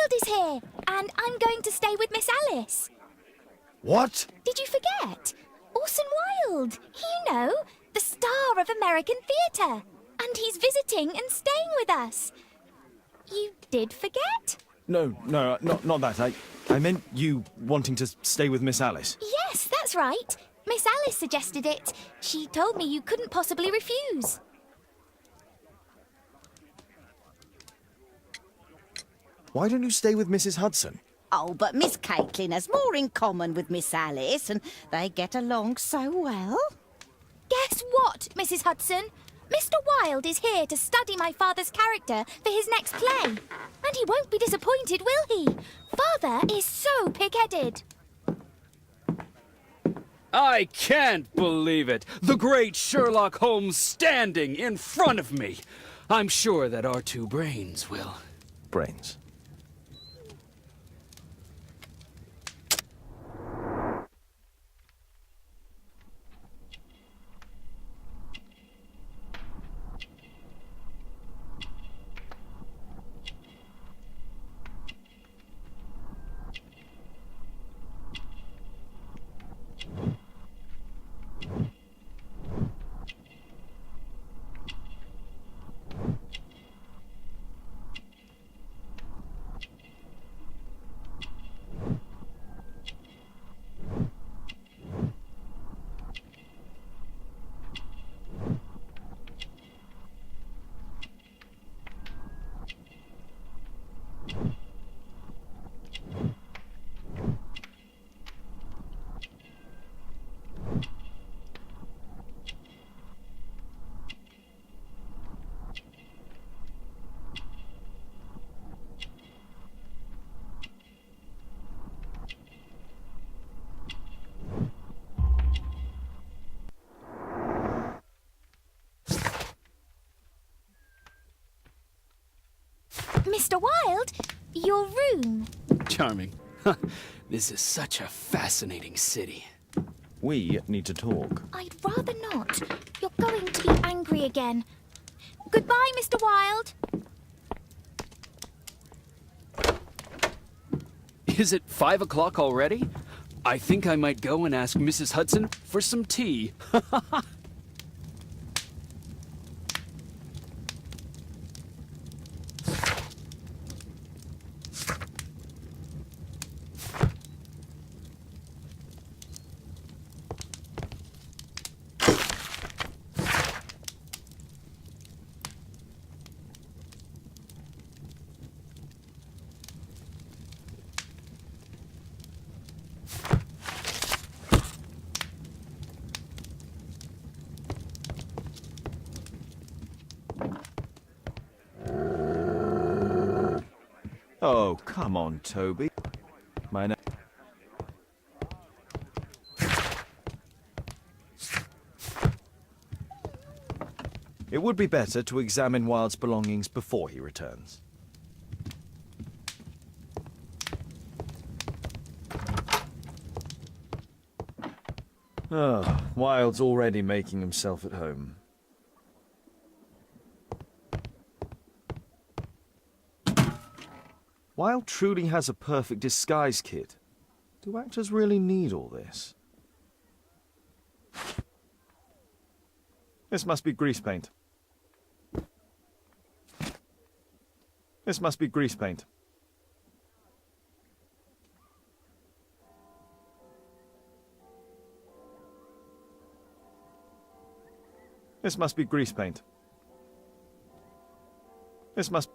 Wilde is here, and I'm going to stay with Miss Alice. What? Did you forget? Orson Wilde, you know, the star of American theatre. And he's visiting and staying with us. You did forget? No, not that. I meant you wanting to stay with Miss Alice. Yes, that's right. Miss Alice suggested it. She told me you couldn't possibly refuse. Why don't you stay with Mrs. Hudson? Oh, but Miss Caitlin has more in common with Miss Alice, and they get along so well. Guess what, Mrs. Hudson? Mr. Wilde is here to study my father's character for his next play. And he won't be disappointed, will he? Father is so pig-headed. I can't believe it! The great Sherlock Holmes standing in front of me! I'm sure that our two brains will... Brains. Mr. Wilde, your room. Charming. This is such a fascinating city. We need to talk. I'd rather not. You're going to be angry again. Goodbye, Mr. Wilde. Is it 5 o'clock already? I think I might go and ask Mrs. Hudson for some tea. Oh, come on, Toby. My name... It would be better to examine Wilde's belongings before he returns. Oh, Wilde's already making himself at home. Wilde truly has a perfect disguise kit. Do actors really need all this? This must be grease paint. This must be grease paint. This must be grease paint. This must...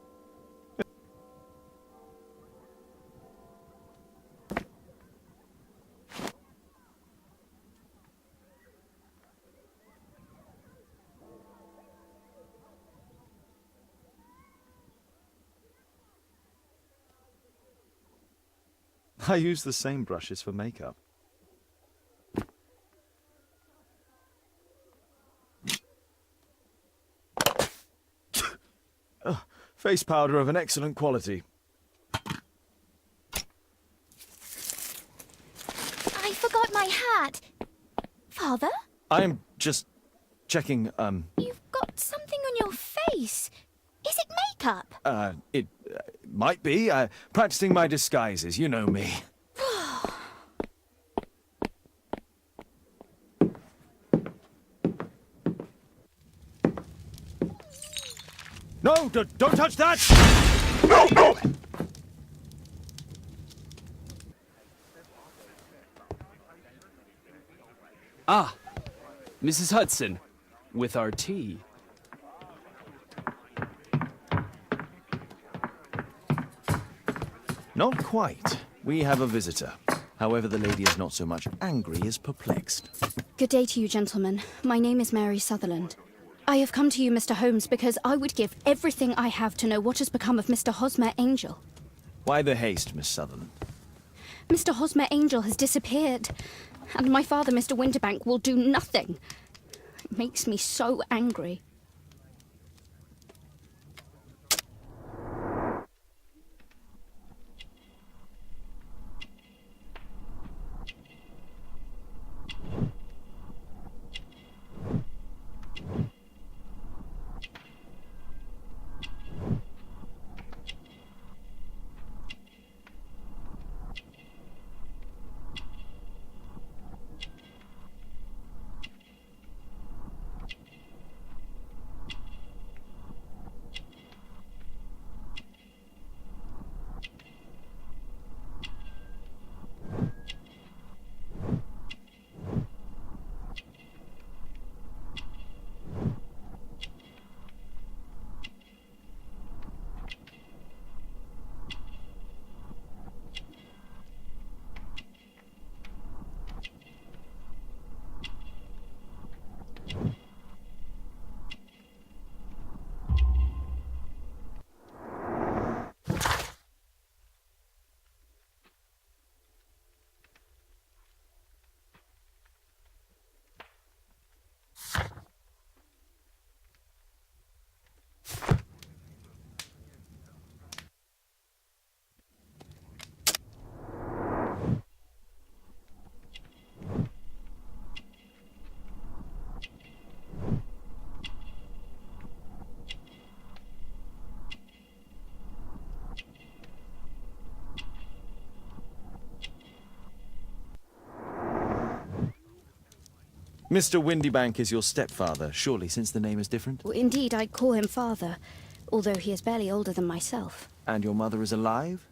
I use the same brushes for makeup. Face powder of an excellent quality. I forgot my hat. Father? I'm just checking, You've got something on your face. Is it makeup? it Might be. Practicing my disguises, you know me. No, don't touch that! No, no! Ah, Mrs. Hudson, with our tea. Not quite. We have a visitor. However, the lady is not so much angry as perplexed. Good day to you, gentlemen. My name is Mary Sutherland. I have come to you, Mr. Holmes, because I would give everything I have to know what has become of Mr. Hosmer Angel. Why the haste, Miss Sutherland? Mr. Hosmer Angel has disappeared, and my father, Mr. Winterbank, will do nothing. It makes me so angry. Mr. Windybank is your stepfather, surely, since the name is different? Well, indeed, I call him father, although he is barely older than myself. And your mother is alive?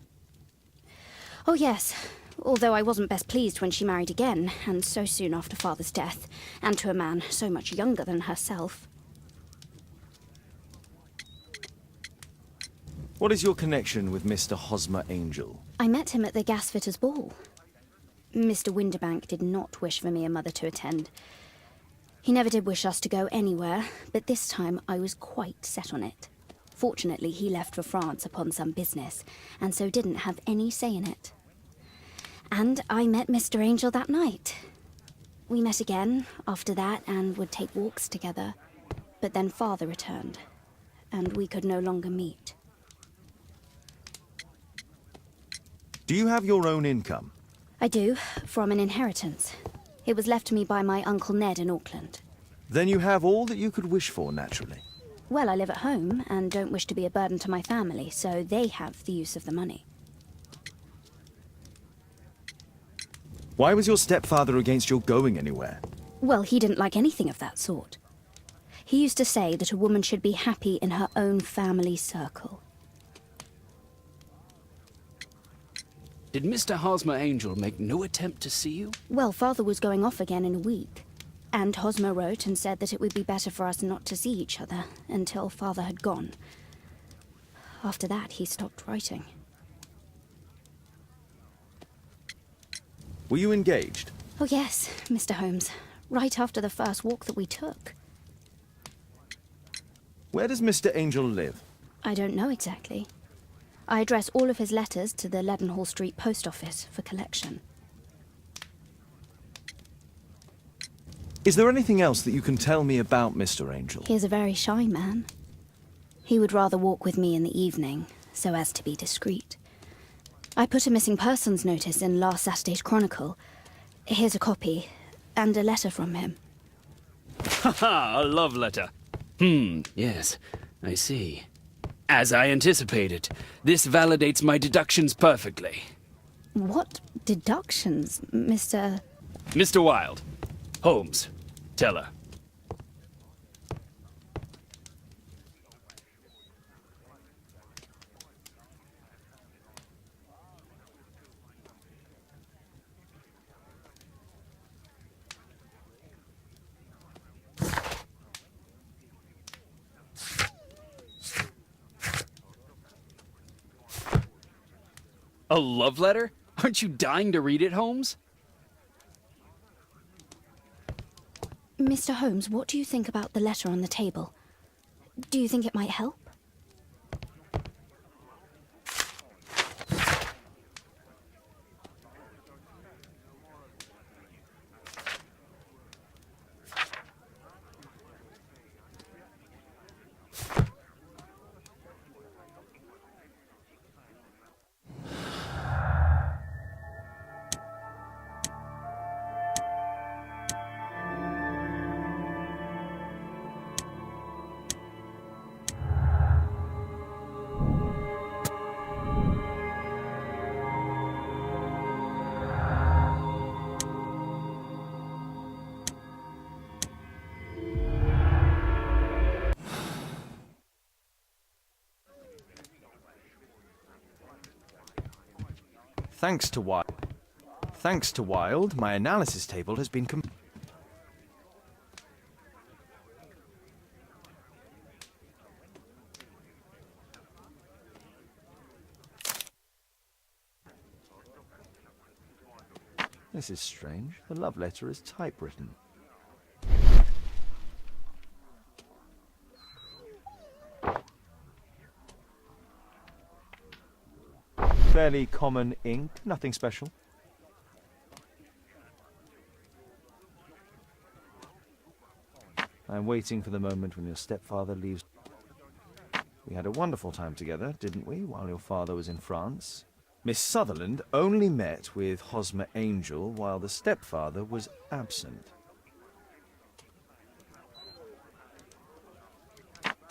Oh, yes. Although I wasn't best pleased when she married again, and so soon after father's death, and to a man so much younger than herself. What is your connection with Mr. Hosmer Angel? I met him at the gasfitter's ball. Mr. Winterbank did not wish for me and Mother to attend. He never did wish us to go anywhere, but this time I was quite set on it. Fortunately, he left for France upon some business, and so didn't have any say in it. And I met Mr. Angel that night. We met again after that and would take walks together. But then Father returned, and we could no longer meet. Do you have your own income? I do, from an inheritance. It was left to me by my Uncle Ned in Auckland. Then you have all that you could wish for, naturally. Well, I live at home and don't wish to be a burden to my family, so they have the use of the money. Why was your stepfather against your going anywhere? Well, he didn't like anything of that sort. He used to say that a woman should be happy in her own family circle. Did Mr. Hosmer Angel make no attempt to see you? Well, Father was going off again in a week. And Hosmer wrote and said that it would be better for us not to see each other until Father had gone. After that, he stopped writing. Were you engaged? Oh yes, Mr. Holmes. Right after the first walk that we took. Where does Mr. Angel live? I don't know exactly. I address all of his letters to the Leadenhall Street post office for collection. Is there anything else that you can tell me about Mr. Angel? He is a very shy man. He would rather walk with me in the evening, so as to be discreet. I put a missing persons notice in last Saturday's Chronicle. Here's a copy, and a letter from him. Ha ha, a love letter. Yes, I see. As I anticipated, this validates my deductions perfectly. What deductions, Mr. Mr. Wilde. Holmes. Tell her. A love letter? Aren't you dying to read it, Holmes? Mr. Holmes, what do you think about the letter on the table? Do you think it might help? Thanks to Wilde, my analysis table has been This is strange. The love letter is typewritten. Fairly common ink, nothing special. I'm waiting for the moment when your stepfather leaves. We had a wonderful time together, didn't we, while your father was in France? Miss Sutherland only met with Hosmer Angel while the stepfather was absent.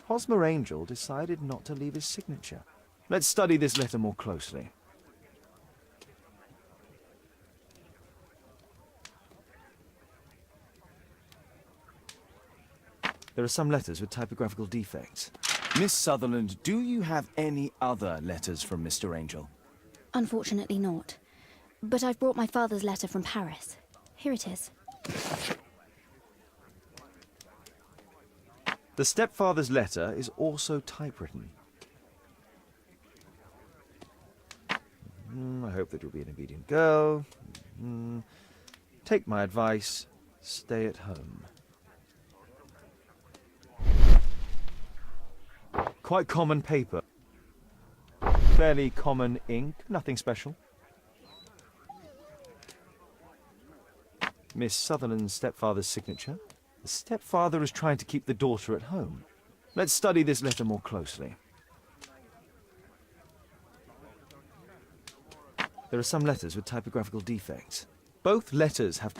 Hosmer Angel decided not to leave his signature. Let's study this letter more closely. There are some letters with typographical defects. Miss Sutherland, do you have any other letters from Mr. Angel? Unfortunately not. But I've brought my father's letter from Paris. Here it is. The stepfather's letter is also typewritten. I hope that you'll be an obedient girl. Take my advice. Stay at home. Quite common paper. Fairly common ink, nothing special. Miss Sutherland's stepfather's signature. The stepfather is trying to keep the daughter at home. Let's study this letter more closely. There are some letters with typographical defects. Both letters have...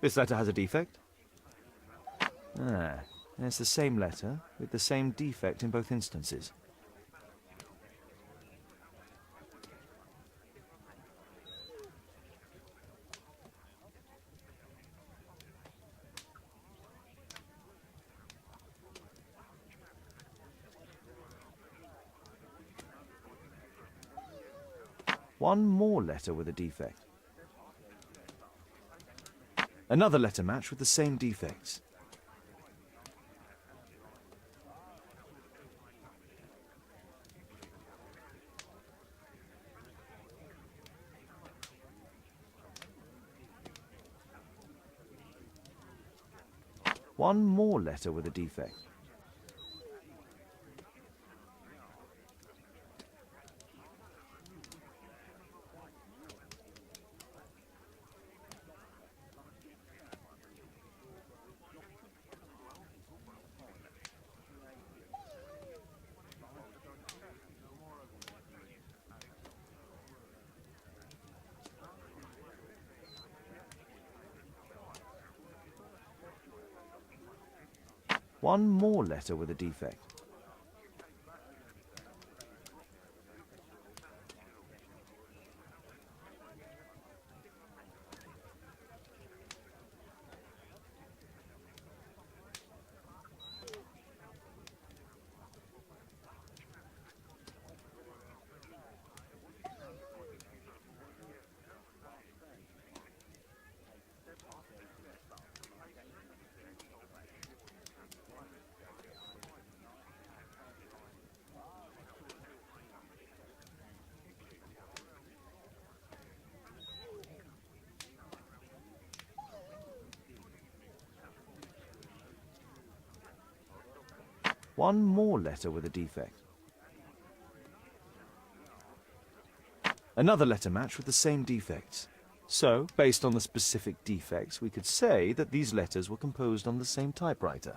This letter has a defect. And it's the same letter with the same defect in both instances. One more letter with a defect. Another letter match with the same defects. One more letter with a defect. One more letter with a defect. One more letter with a defect. Another letter match with the same defects. So, based on the specific defects, we could say that these letters were composed on the same typewriter.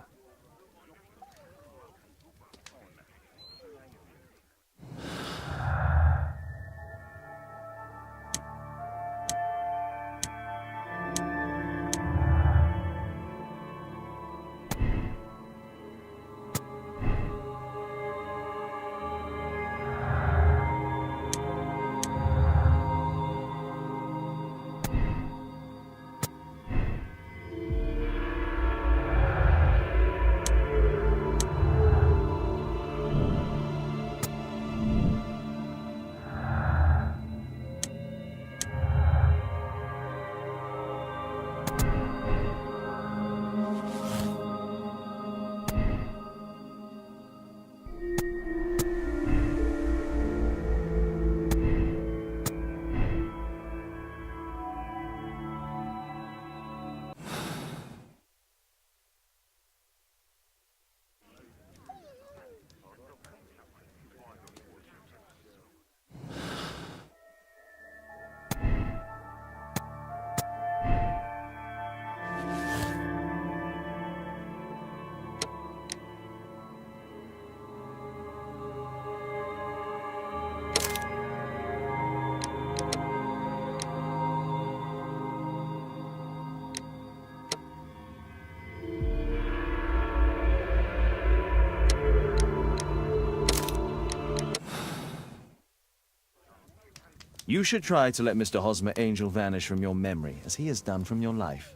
You should try to let Mr. Hosmer Angel vanish from your memory, as he has done from your life.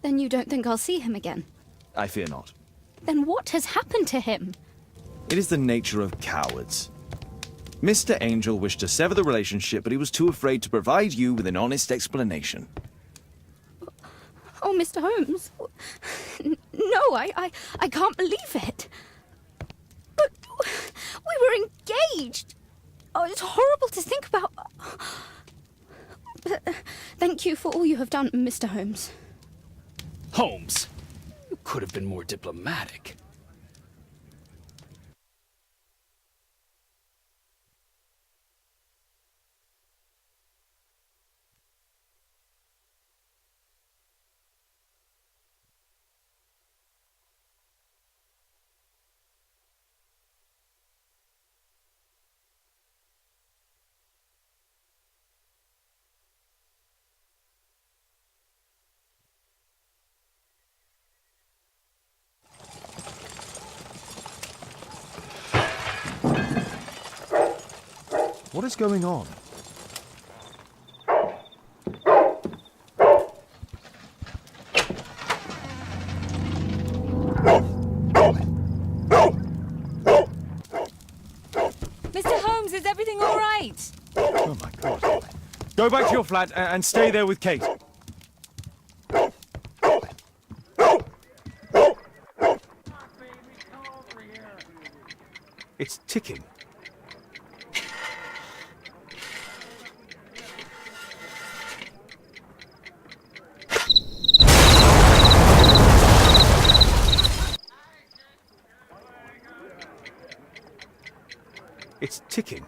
Then you don't think I'll see him again? I fear not. Then what has happened to him? It is the nature of cowards. Mr. Angel wished to sever the relationship, but he was too afraid to provide you with an honest explanation. Oh, Mr. Holmes. No, I can't believe it. But we were engaged. Oh, it's horrible to think about. But thank you for all you have done, Mr. Holmes. Holmes, you could have been more diplomatic. What is going on? Mr. Holmes, is everything all right? Oh my God. Go back to your flat and stay there with Kate. It's ticking. It's ticking.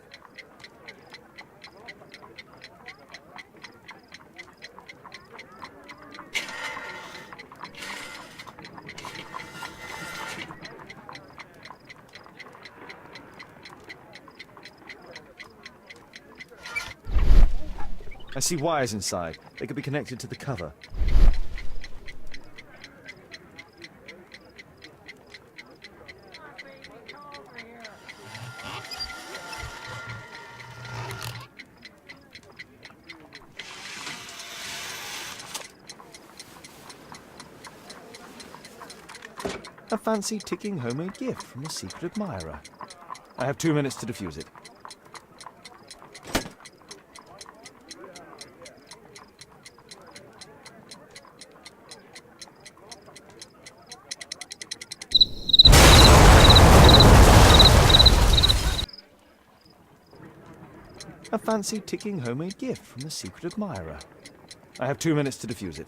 I see wires inside. They could be connected to the cover. A fancy ticking homemade gift from a secret admirer. I have 2 minutes to defuse it. A fancy ticking homemade gift from a secret admirer. I have 2 minutes to defuse it.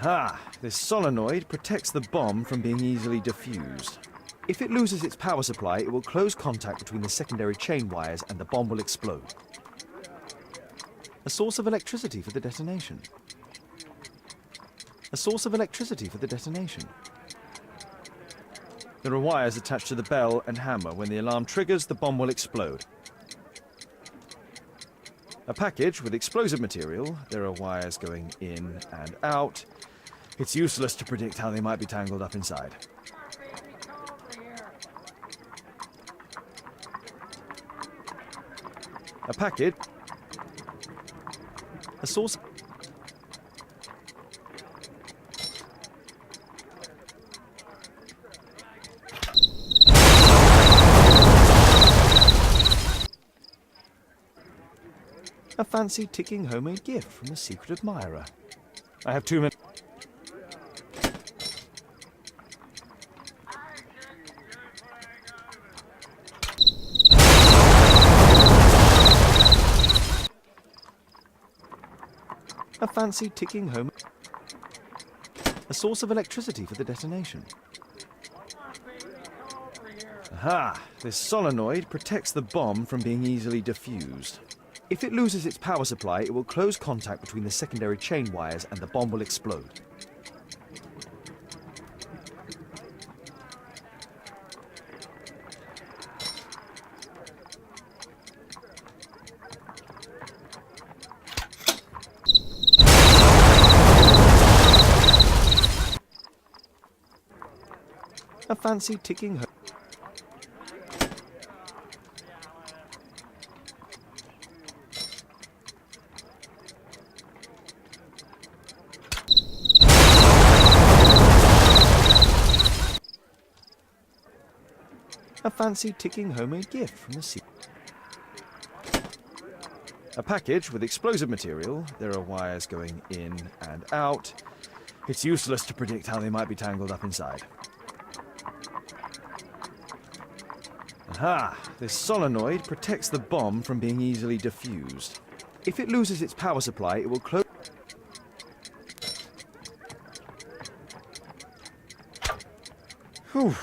Aha! This solenoid protects the bomb from being easily diffused. If it loses its power supply, it will close contact between the secondary chain wires and the bomb will explode. A source of electricity for the detonation. A source of electricity for the detonation. There are wires attached to the bell and hammer. When the alarm triggers, the bomb will explode. A package with explosive material. There are wires going in and out. It's useless to predict how they might be tangled up inside. A packet. A source. A fancy ticking homemade gift from a secret admirer. I have 2 minutes. A fancy ticking home. A source of electricity for the detonation. Aha! This solenoid protects the bomb from being easily diffused. If it loses its power supply, it will close contact between the secondary chain wires and the bomb will explode. A fancy ticking home. A fancy ticking homemade gift from the sea. A package with explosive material. There are wires going in and out. It's useless to predict how they might be tangled up inside. Aha! This solenoid protects the bomb from being easily diffused. If it loses its power supply, it will close. Whew.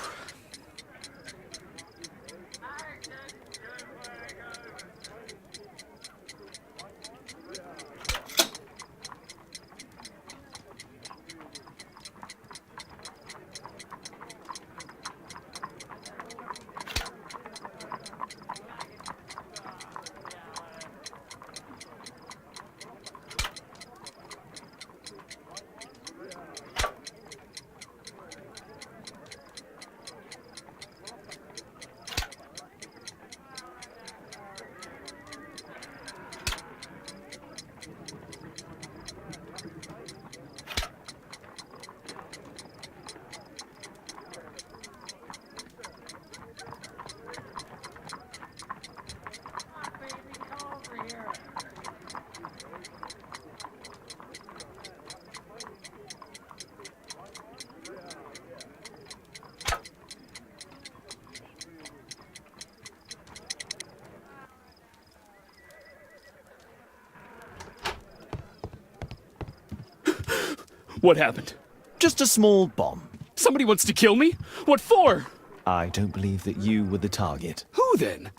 What happened? Just a small bomb. Somebody wants to kill me? What for? I don't believe that you were the target. Who then?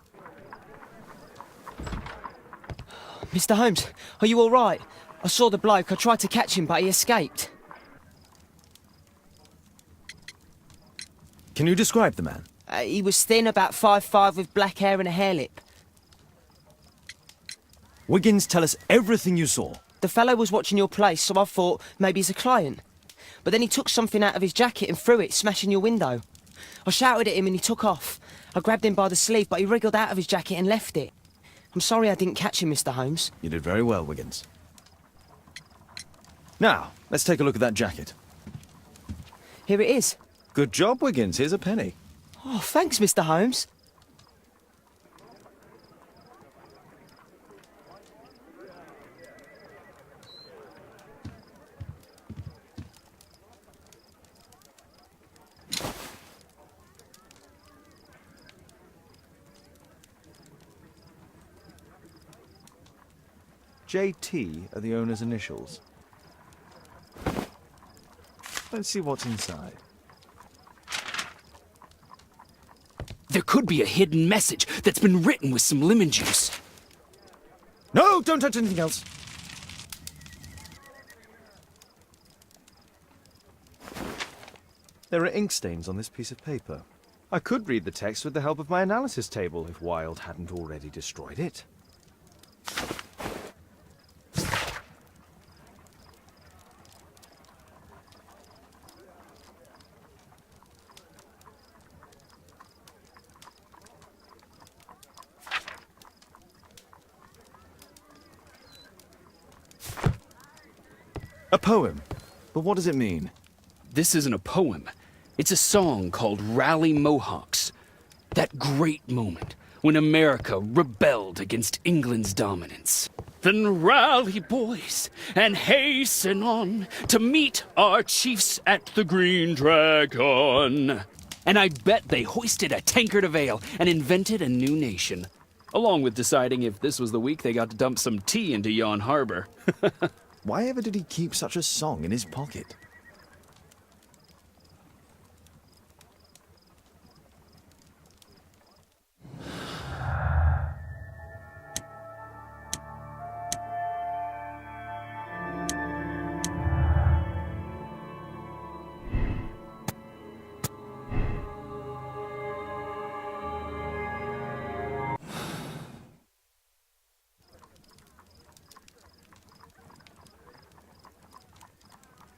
Mr. Holmes, are you all right? I saw the bloke. I tried to catch him, but he escaped. Can you describe the man? He was thin, about 5'5", with black hair and a hair lip. Wiggins, tell us everything you saw. The fellow was watching your place, so I thought maybe he's a client. But then he took something out of his jacket and threw it, smashing your window. I shouted at him and he took off. I grabbed him by the sleeve, but he wriggled out of his jacket and left it. I'm sorry I didn't catch him, Mr. Holmes. You did very well, Wiggins. Now, let's take a look at that jacket. Here it is. Good job, Wiggins. Here's a penny. Oh, thanks, Mr. Holmes. JT are the owner's initials. Let's see what's inside. There could be a hidden message that's been written with some lemon juice. No, don't touch anything else. There are ink stains on this piece of paper. I could read the text with the help of my analysis table if Wilde hadn't already destroyed it. A poem. But what does it mean? This isn't a poem. It's a song called Rally Mohawks. That great moment when America rebelled against England's dominance. Then rally, boys, and hasten on to meet our chiefs at the Green Dragon. And I bet they hoisted a tankard of ale and invented a new nation. Along with deciding if this was the week they got to dump some tea into yon harbor. Why ever did he keep such a song in his pocket?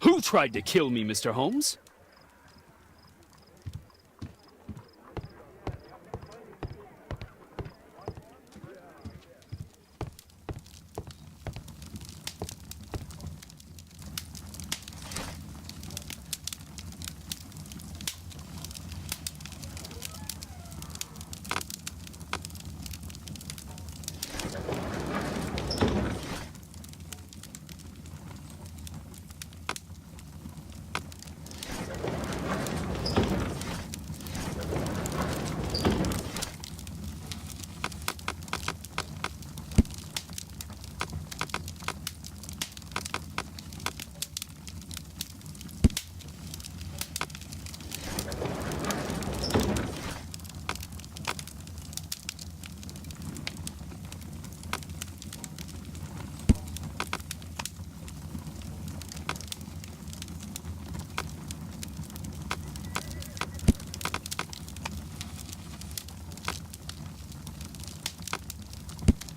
Who tried to kill me, Mr. Holmes?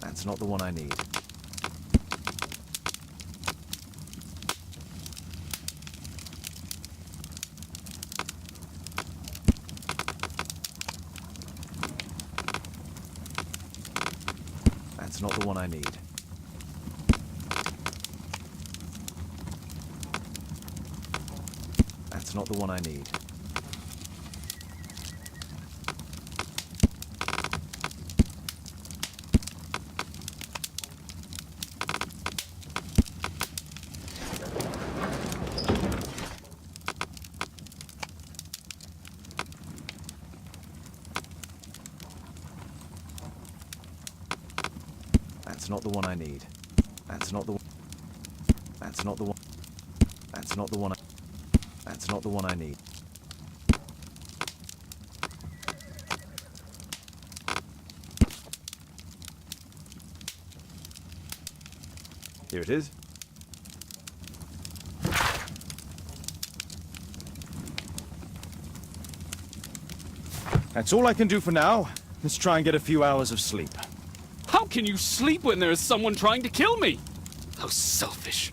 That's not the one I need. That's not the one I need. That's not the one I need. That's not the one I need. That's not the one. That's not the one. That's not the one. That's not the one I need. Here it is. That's all I can do for now. Let's try and get a few hours of sleep. How can you sleep when there is someone trying to kill me? How selfish.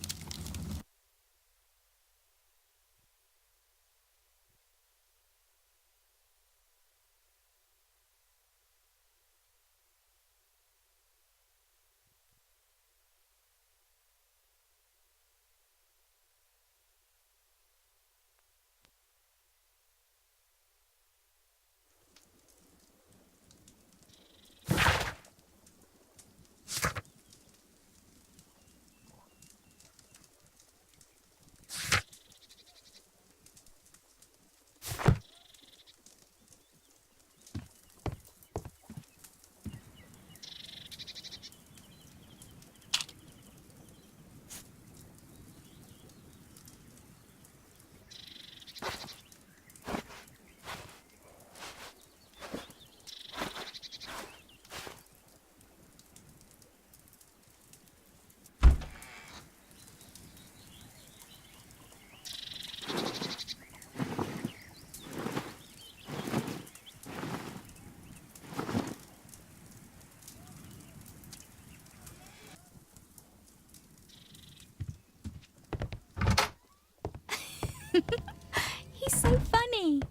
He's so funny.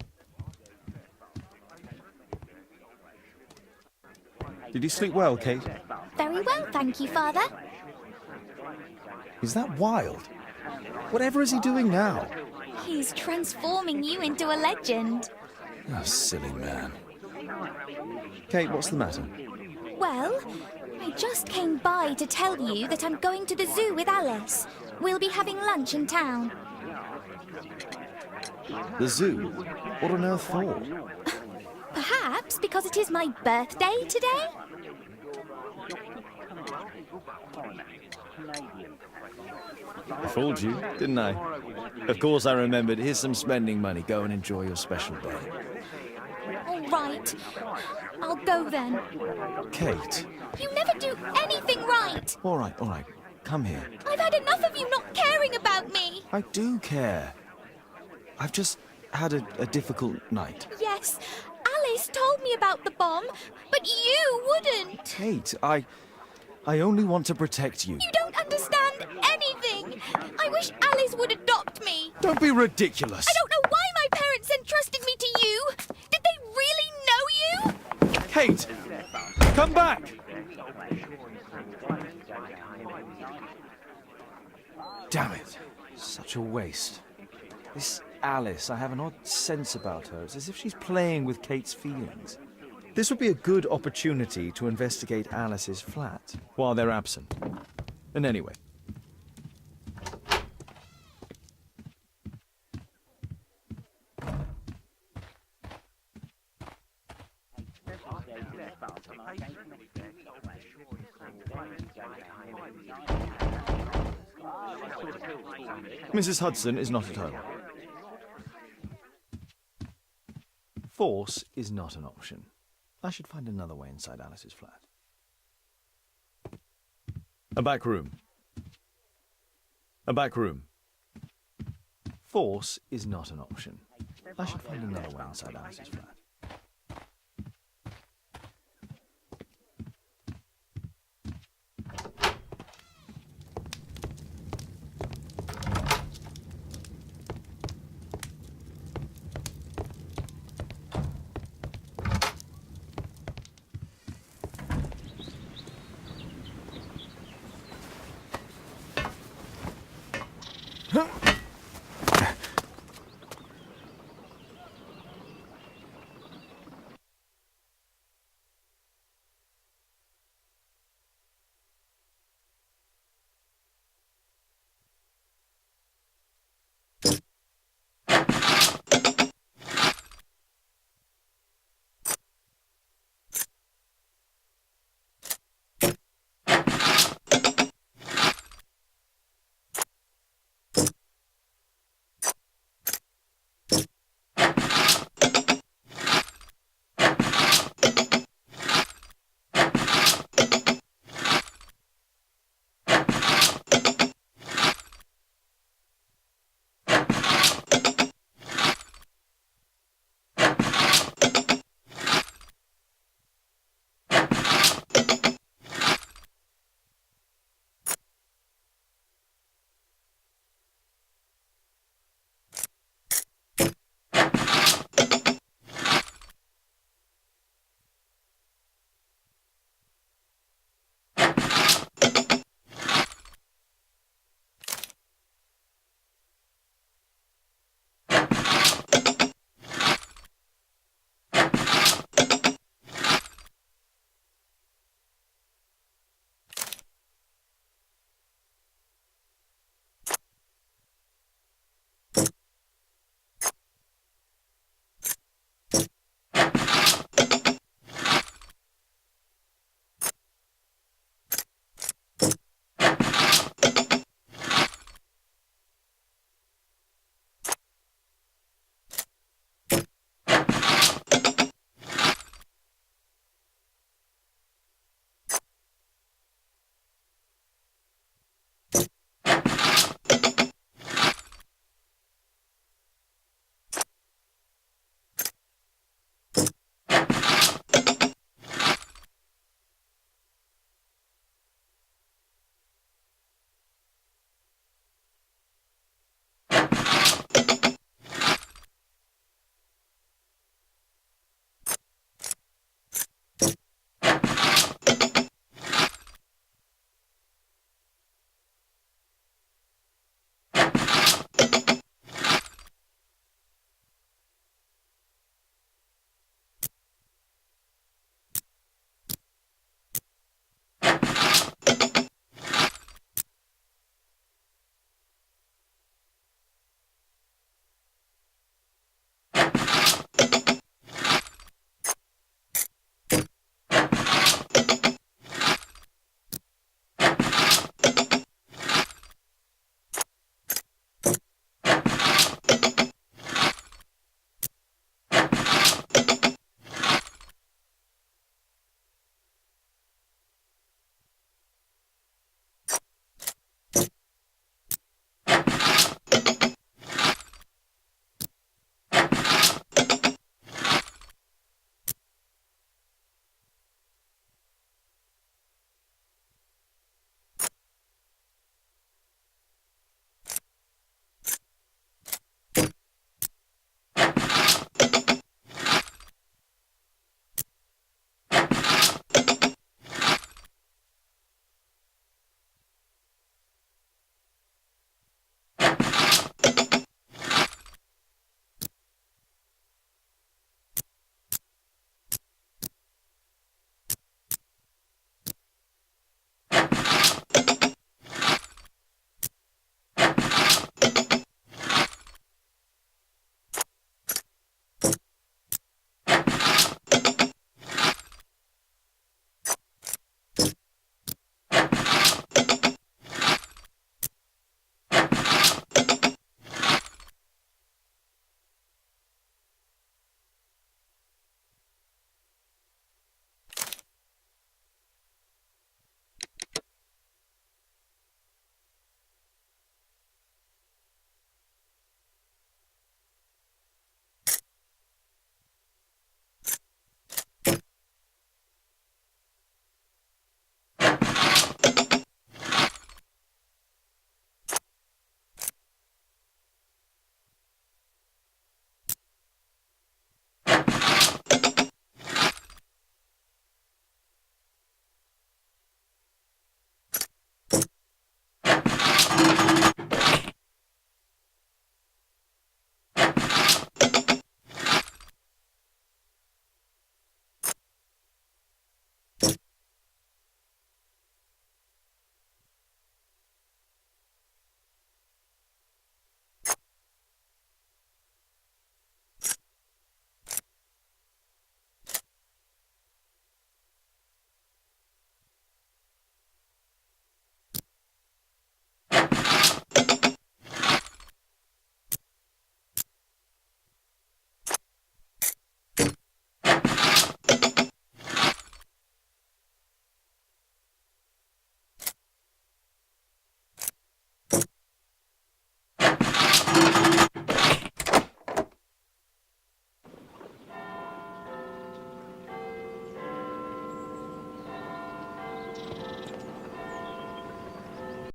Did you sleep well, Kate? Very well, thank you, Father. Is that Wilde? Whatever is he doing now? He's transforming you into a legend. Oh, silly man. Kate, what's the matter? Well, I just came by to tell you that I'm going to the zoo with Alice. We'll be having lunch in town. The zoo? What on earth for? Perhaps because it is my birthday today? I fooled you, didn't I? Of course I remembered. Here's some spending money. Go and enjoy your special day. All right. I'll go then. Kate. You never do anything right. All right. Come here. I've had enough of you not caring about me. I do care. I've just had a difficult night. Yes, Alice told me about the bomb, but you wouldn't. Kate, I only want to protect you. You don't understand anything. I wish Alice would adopt me. Don't be ridiculous. I don't know why my parents entrusted me to you. Did they really know you? Kate! Come back! Damn it. Such a waste. This Alice, I have an odd sense about her. It's as if she's playing with Kate's feelings. This would be a good opportunity to investigate Alice's flat while they're absent. And anyway. Mrs. Hudson is not at home. Force is not an option. I should find another way inside Alice's flat. A back room. A back room. Force is not an option. I should find another way inside Alice's flat.